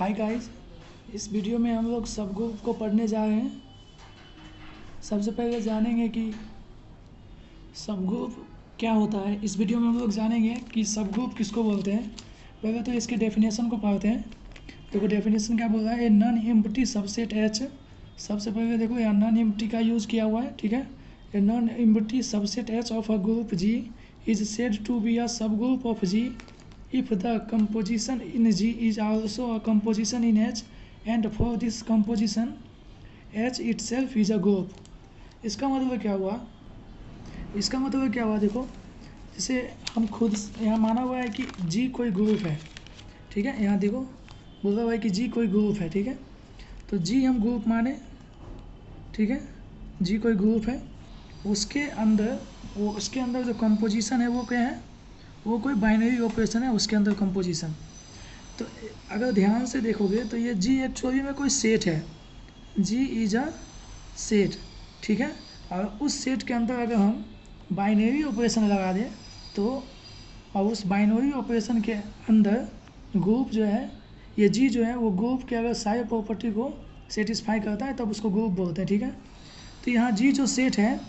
Hi guys, इस video में हम लोग सब ग्रुप को पढ़ने जा रहे हैं। सबसे पहले जानेंगे कि सब ग्रुप क्या होता है। इस वीडियो में हम लोग जानेंगे कि सब ग्रुप किसको बोलते हैं। पहले तो इसके डेफिनेशन को पढ़ते हैं। देखो डेफिनेशन क्या बोल रहा है, a non empty subset H. सबसे पहले देखो यहाँ नॉन एम्प्टी का यूज़ किया हुआ है, ठीक है। A non empty subset H of a group G is said to be a subgroup of G if the composition in G is also a composition in H and for this composition H itself is a group। इसका मतलब क्या हुआ, देखो जैसे हम खुद यहाँ माना हुआ है कि G कोई ग्रुप है, ठीक है। यहाँ देखो बोला हुआ है कि G कोई ग्रुप है, ठीक है। तो G हम ग्रुप माने, ठीक है। G कोई ग्रुप है, उसके अंदर जो कंपोजिशन है वो क्या है, वो कोई बाइनरी ऑपरेशन है उसके अंदर कंपोजिशन। तो अगर ध्यान से देखोगे तो ये जी एक्चुअली में कोई सेट है, जी इज अ सेट, ठीक है। और उस सेट के अंदर अगर हम बाइनरी ऑपरेशन लगा दें तो, और उस बाइनरी ऑपरेशन के अंदर ग्रुप जो है, ये जी जो है वो ग्रुप के अगर सारे प्रॉपर्टी को सेटिस्फाई करता है तब उसको ग्रुप बोलते हैं, ठीक है। तो यहाँ जी जो सेट है,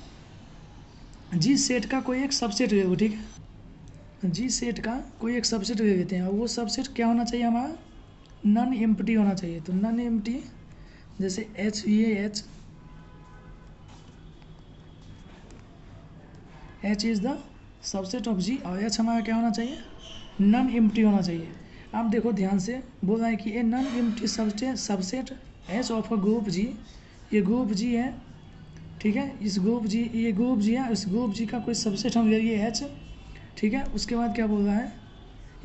जी सेट का कोई एक सबसेट ले लो, ठीक है। जी सेट का कोई एक सबसेट ले लेते हैं और वो सबसेट क्या होना चाहिए हमारा, नॉन एम्प्टी होना चाहिए। तो नॉन एम्प्टी जैसे एच, ये H is the subset of G और एच हमारा क्या होना चाहिए, नॉन एम्प्टी होना चाहिए। आप देखो ध्यान से बोल रहा है कि a non empty subset H of a group G, ये ग्रुप जी है, ठीक है। इस ग्रुप जी, ये ग्रुप जी है, इस ग्रुप जी का कोई सबसेट हम ले लिए एच, ठीक है। उसके बाद क्या बोल रहा है,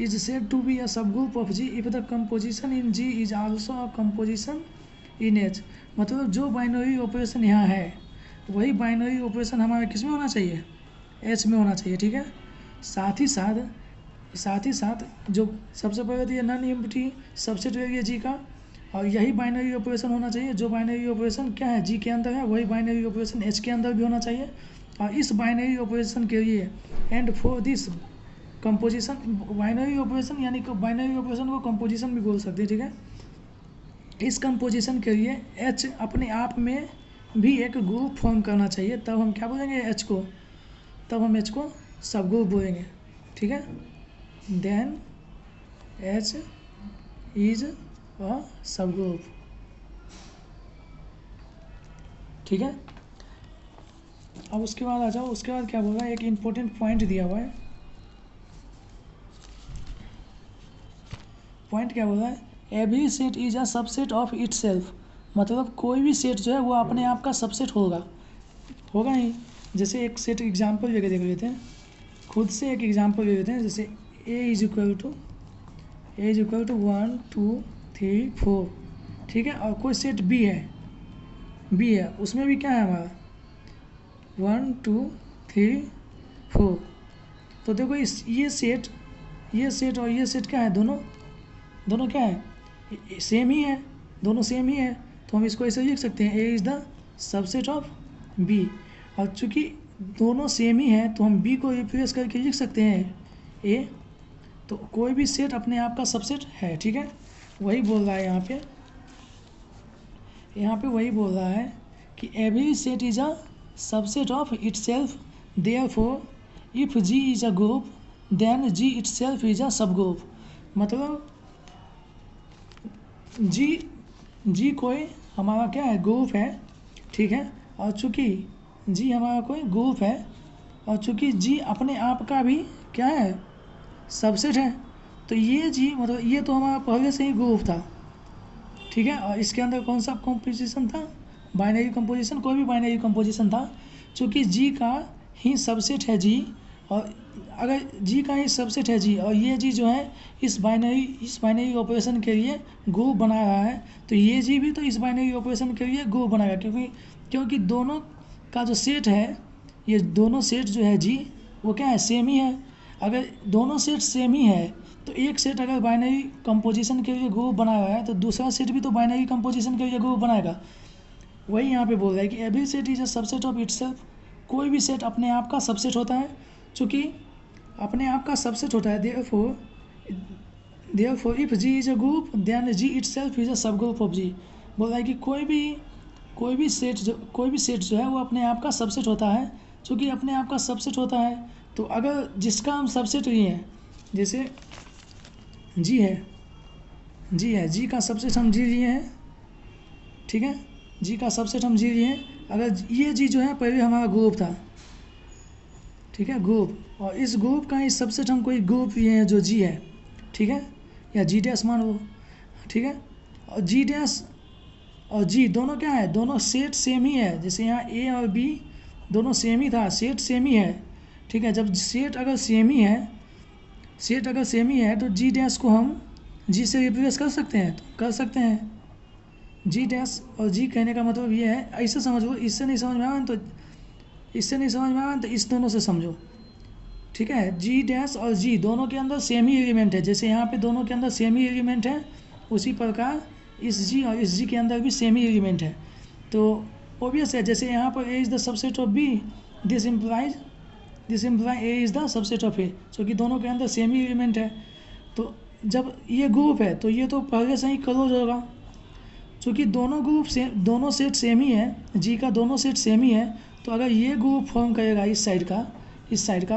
is said to be a subgroup of G if the composition in G is also a composition in H. मतलब जो बाइनरी ऑपरेशन यहाँ है वही बाइनरी ऑपरेशन हमारा किस में होना चाहिए, एच में होना चाहिए, ठीक है। साथ ही साथ जो सबसे पहले तो ये नॉन एम्प्टी सबसेट ले लिया जी का, और यही बाइनरी ऑपरेशन होना चाहिए। जो बाइनरी ऑपरेशन क्या है जी के अंदर है वही बाइनरी ऑपरेशन एच के अंदर भी होना चाहिए। और इस बाइनरी ऑपरेशन के लिए and for this composition, binary operation यानी कि बाइनरी ऑपरेशन को कंपोजिशन भी बोल सकते हैं, ठीक है। इस कंपोजिशन के लिए एच अपने आप में भी एक ग्रुप फॉर्म करना चाहिए, तब हम क्या बोलेंगे एच को, तब हम एच को सब ग्रुप बोलेंगे, ठीक है। देन एच इज अ सब ग्रुप, ठीक है। अब उसके बाद आ जाओ, उसके बाद क्या बोल रहा है, एक इम्पोर्टेंट पॉइंट दिया हुआ है। पॉइंट क्या बोल रहा है, every set is a subset of itself. मतलब कोई भी सेट जो है वो अपने आप का सबसेट होगा ही। जैसे एक सेट एग्जांपल लेके देख लेते हैं, खुद से एक एग्जांपल ले लेते हैं। जैसे ए इज इक्वल टू 1 2 3 4, ठीक है। और कोई सेट बी है, उसमें भी क्या है हमारा 1 2 3 4। तो देखो ये सेट और ये सेट क्या है, दोनों क्या है, सेम ही है, दोनों सेम ही है। तो हम इसको ऐसे लिख सकते हैं, A is the subset of B. और चूँकि दोनों सेम ही है तो हम बी को रिप्लेस करके लिख सकते हैं ए। तो कोई भी सेट अपने आप का सबसेट है, ठीक है। वही बोल रहा है यहाँ पे वही बोल रहा है कि every set is a subset of itself, therefore if G is a group then G itself is a subgroup. मतलब जी कोई हमारा क्या है, ग्रुप है, ठीक है। और चूँकि जी हमारा कोई ग्रुप है और चूँकि जी अपने आप का भी क्या है, सबसेट है, तो ये जी मतलब ये तो हमारा पहले से ही ग्रुप था, ठीक है। और इसके अंदर कौन सा कंपोजिशन था, बाइनरी कंपोजिशन, कोई भी बाइनरी कंपोजिशन था। चूँकि जी का ही सबसेट है जी, और अगर जी का ही सबसेट है जी और ये जी जो है इस बाइनरी ऑपरेशन के लिए ग्रुप बना रहा है, तो ये जी भी तो इस बाइनरी ऑपरेशन के लिए ग्रुप बनाएगा, क्योंकि दोनों का जो सेट है, ये दोनों सेट जो है जी वो क्या है, सेम ही है। अगर दोनों सेट सेम ही है तो एक सेट अगर बाइनरी कंपोजिशन के लिए ग्रुप बना रहा है तो दूसरा सेट भी तो बाइनरी कंपोजिशन के लिए ग्रुप बनाएगा। वही यहाँ पे बोल रहा है कि every set is a subset of itself. कोई भी सेट अपने आप का सबसेट होता है, चूँकि अपने आप का सबसेट होता है, therefore Therefore if G is a group then G itself is a subgroup of G। बोल रहा है कि कोई भी सेट जो है वो अपने आप का सबसेट होता है। चूँकि अपने आप का सबसेट होता है तो अगर जिसका हम सबसेट लिए हैं, जैसे G है, G का सबसेट हम G लिए हैं, ठीक है, G का सबसेट हम G लिए हैं। अगर ये G जो है पहले हमारा ग्रुप था, ठीक है, ग्रुप, और इस ग्रुप का ही सबसेट हम कोई ग्रुप लिए हैं जो G है, ठीक है, या G डैश मान लो, ठीक है, और G डैश और G दोनों क्या है, दोनों सेट सेम ही है। जैसे यहाँ A और B दोनों सेम ही था, सेट सेम ही है, ठीक है। जब सेट अगर सेम ही है तो G डैश को हम G से रिप्लेस कर सकते हैं, तो कर सकते हैं। G डैश और G कहने का मतलब ये है, ऐसे समझ लो, इससे नहीं समझ में आया तो इस दोनों से समझो, ठीक है। G डैश और G दोनों के अंदर सेम ही एलिमेंट है। जैसे यहाँ पे दोनों के अंदर सेम ही एलिमेंट है, उसी प्रकार इस G और इस G के अंदर भी सेम ही एलिमेंट है। तो ऑब्वियस है, जैसे यहाँ पर A is the subset of B, this imply A is the subset of A, क्योंकि दोनों के अंदर सेम ही एलिमेंट है। तो जब ये ग्रुप है तो ये तो पहले से ही क्लोज होगा, क्योंकि दोनों सेट सेम ही है, G का दोनों सेट सेम ही है। तो अगर ये ग्रुप फॉर्म करेगा इस साइड का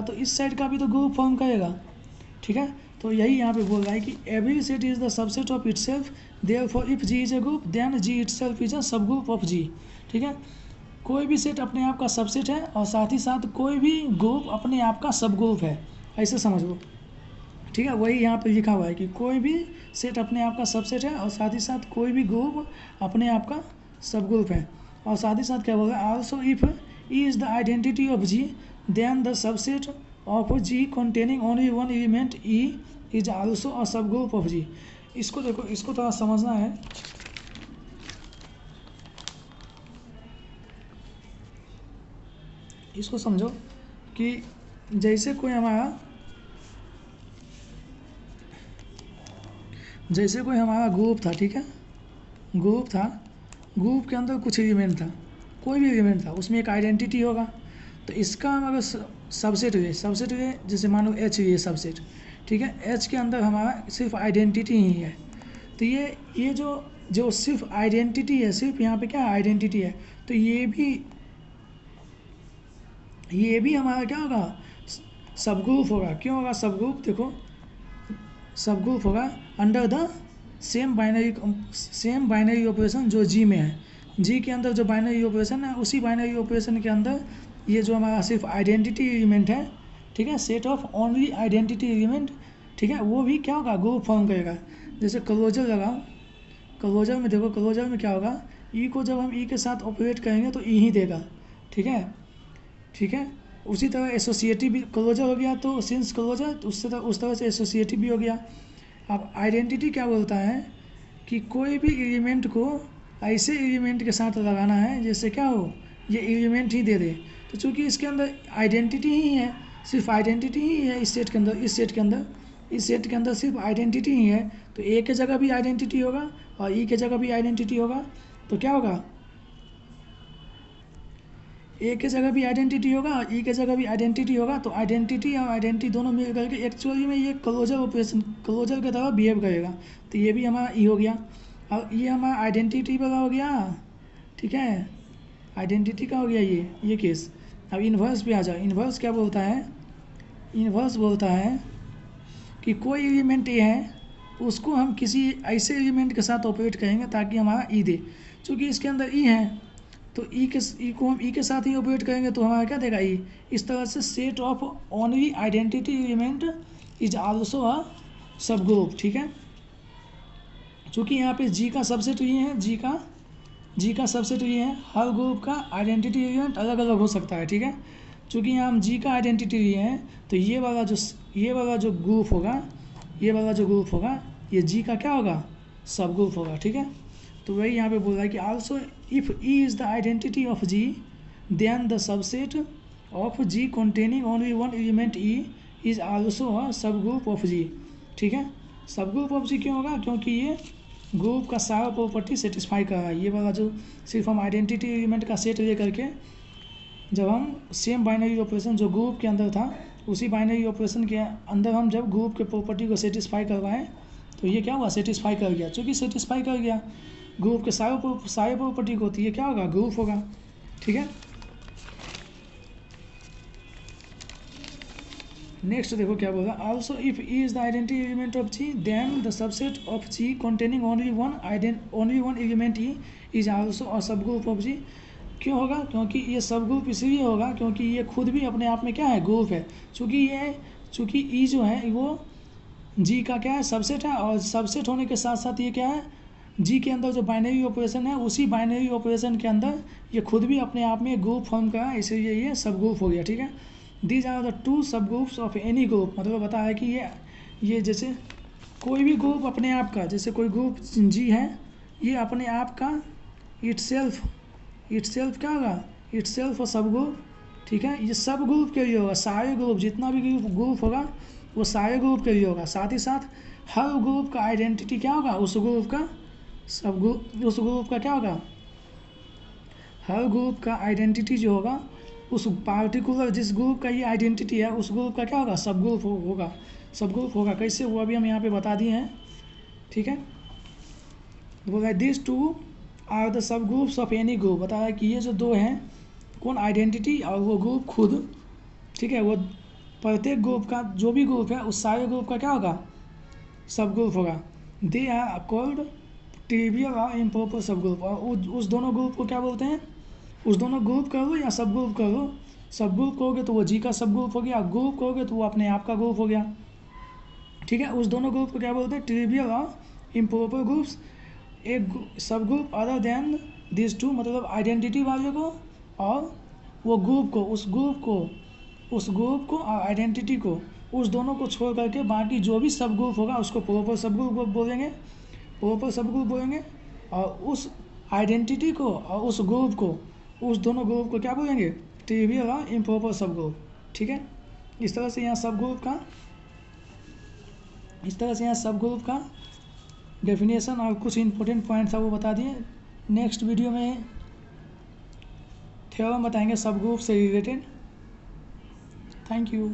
तो इस साइड का भी तो ग्रुप फॉर्म करेगा, ठीक है। तो यही यहाँ पे बोल रहा है कि every set is the subset of itself, therefore if G is a group then G itself is a subgroup of G, ठीक है। कोई भी सेट अपने आप का सबसेट है और साथ ही साथ कोई भी ग्रुप अपने आप का सब ग्रुप है, ऐसे समझ लो, ठीक है। वही यहाँ पे लिखा हुआ है कि कोई भी सेट अपने आप का सबसेट है और साथ ही साथ कोई भी ग्रुप अपने आप का सब ग्रुप है। और साथ ही साथ क्या बोल रहा है, also if E is the identity of G then the subset of G containing only one element E is also a subgroup of G। इसको देखो, इसको थोड़ा समझना है। इसको समझो कि जैसे कोई हमारा ग्रुप था, ठीक है, ग्रुप के अंदर कुछ एलिमेंट था, कोई भी एलिमेंट था, उसमें एक आइडेंटिटी होगा। तो इसका हम अगर सबसेट ले, जैसे मान लो H ये सबसेट, ठीक है, H के अंदर हमारा सिर्फ आइडेंटिटी ही है। तो ये जो सिर्फ आइडेंटिटी है, सिर्फ यहाँ पे क्या आइडेंटिटी है, तो ये भी हमारा क्या होगा, सब ग्रुप होगा। क्यों होगा सब ग्रुप, देखो सब ग्रुप होगा under the same binary operation जो G में है। G के अंदर जो बाइनरी ऑपरेशन है, उसी बाइनरी ऑपरेशन के अंदर ये जो हमारा सिर्फ आइडेंटिटी एलिमेंट है, ठीक है, set of only identity element, ठीक है, वो भी क्या होगा, ग्रुप फॉर्म करेगा। जैसे क्लोजर लगाओ, क्लोजर में देखो, क्लोजर में क्या होगा, E को जब हम E के साथ ऑपरेट करेंगे तो E ही देगा, ठीक है। उसी तरह एसोसिएटिव भी क्लोजर हो गया, तो सिंस क्लोजर उस तरह से एसोसिएटिव भी हो गया। अब आइडेंटिटी क्या बोलता है कि कोई भी एलिमेंट को ऐसे एलिमेंट के साथ लगाना है जैसे क्या हो, ये एलिमेंट ही दे दे। तो चूंकि इसके अंदर आइडेंटिटी ही है, सिर्फ आइडेंटिटी ही है इस सेट के अंदर सिर्फ आइडेंटिटी ही है, तो ए के जगह भी आइडेंटिटी होगा और ई के जगह भी आइडेंटिटी होगा। तो क्या होगा, ए के जगह भी आइडेंटिटी होगा और ई के जगह भी आइडेंटिटी होगा। तो आइडेंटिटी और आइडेंटिटी दोनों मिल करके एक्चुअली में ये क्लोजर की तरह बिहेव करेगा। तो ये भी हमारा ई हो गया, और ये हमारा आइडेंटिटी वाला हो गया, ठीक है, आइडेंटिटी का हो गया ये केस। अब इन्वर्स पे आ जाओ। इन्वर्स क्या बोलता है, इन्वर्स बोलता है कि कोई एलिमेंट ए है, उसको हम किसी ऐसे एलिमेंट के साथ ऑपरेट करेंगे ताकि हमारा ई दे। चूँकि इसके अंदर ई है तो ई को हम ई के साथ ही ऑपरेट करेंगे तो हमारा क्या देगा, ई। इस तरह से set of only identity element is also a सब ग्रुप, ठीक है। चूँकि यहाँ पे जी का सबसेट ये है, जी का सबसेट ये है, हर ग्रुप का आइडेंटिटी एलिमेंट अलग अलग हो सकता है, ठीक है। चूँकि यहाँ हम जी का आइडेंटिटी लिए हैं तो ये वाला जो ग्रुप होगा, ये जी का क्या होगा, सब ग्रुप होगा, ठीक है। तो वही यहाँ पे बोल रहा है कि also if E is the identity of G then the subset of G containing only one element E is also a subgroup of जी, ठीक है। सब ग्रुप ऑफ जी क्यों होगा, क्योंकि ये ग्रुप का सारा प्रॉपर्टी सेटिस्फाई कर रहा है। ये वाला जो सिर्फ हम आइडेंटिटी एलिमेंट का सेट ले करके जब हम सेम बाइनरी ऑपरेशन जो ग्रुप के अंदर था, उसी बाइनरी ऑपरेशन के अंदर हम जब ग्रुप के प्रॉपर्टी को सेटिस्फाई करवाएं तो ये क्या हुआ, सेटिस्फाई कर गया। चूँकि सेटिस्फाई कर गया, ग्रुप के सारे प्रॉपर्टी को, तो ये क्या होगा, ग्रुप होगा। ठीक है, नेक्स्ट देखो क्या बोला, also if E is the identity element of G then the subset of G containing only one element E is also a subgroup of जी। क्यों होगा, क्योंकि ये सब ग्रुप इसलिए होगा क्योंकि ये खुद भी अपने आप में क्या है, ग्रुप है। चूँकि ई जो है वो जी का क्या है, सबसेट है, और सबसेट होने के साथ साथ ये क्या है, जी के अंदर जो बाइनरी ऑपरेशन है, उसी बाइनरी ऑपरेशन के अंदर ये खुद भी अपने आप में ग्रुप फॉर्म का है, इसलिए ये सब ग्रुप हो गया। ठीक है, दीज आर द टू सब ग्रुप्स ऑफ एनी ग्रुप, मतलब बता है कि ये जैसे कोई भी ग्रुप अपने आप का, जैसे कोई ग्रुप जी है, ये अपने आप का इट्सेल्फ क्या होगा, इट्सेल्फ और सब ग्रुप। ठीक है, ये सब ग्रुप के लिए होगा, सारे ग्रुप, जितना भी ग्रुप होगा वो सारे ग्रुप के लिए होगा। साथ ही साथ हर ग्रुप का आइडेंटिटी क्या होगा, उस ग्रुप का क्या होगा, हर ग्रुप का आइडेंटिटी जो होगा, उस पार्टिकुलर जिस ग्रुप का ये आइडेंटिटी है, उस ग्रुप का क्या होगा, सब ग्रुप होगा। सब ग्रुप होगा कैसे, वो अभी हम यहाँ पे बता दिए हैं। ठीक है, बोला this two are the subgroups of any group, बताया कि ये जो दो हैं, कौन, आइडेंटिटी और वो ग्रुप खुद। ठीक है, वो प्रत्येक ग्रुप का जो भी ग्रुप है, उस सारे ग्रुप का क्या होगा, सब ग्रुप होगा। दे आर कॉल्ड ट्रिवियल और इम्प्रॉपर सब ग्रुप, और उस दोनों ग्रुप को क्या बोलते हैं, उस दोनों ग्रुप कर लो या सब ग्रुप कर लो। सब ग्रुप कहोगे तो वो जी का सब ग्रुप हो गया, ग्रुप कहोगे तो वो अपने आप का ग्रुप हो गया। ठीक है, उस दोनों ग्रुप को क्या बोलते हैं, ट्रिवियल और इम्प्रॉपर ग्रुप्स। एक subgroup other than this two, मतलब आइडेंटिटी वाले को और वो ग्रुप को, उस ग्रुप को और आइडेंटिटी को, उस दोनों को छोड़ करके बाकी जो भी सब ग्रुप होगा उसको प्रॉपर सब ग्रुप बोलेंगे, प्रॉपर सब ग्रुप बोलेंगे। और उस आइडेंटिटी को और उस ग्रुप को, उस दोनों ग्रुप को क्या बोलेंगे, ट्रिवियल और इम्प्रॉपर सब ग्रुप। ठीक है, इस तरह से यहाँ सब ग्रुप का डेफिनेशन और कुछ इंपॉर्टेंट पॉइंट था वो बता दिए। नेक्स्ट वीडियो में थ्योरम बताएंगे सब ग्रुप से रिलेटेड। Thank you.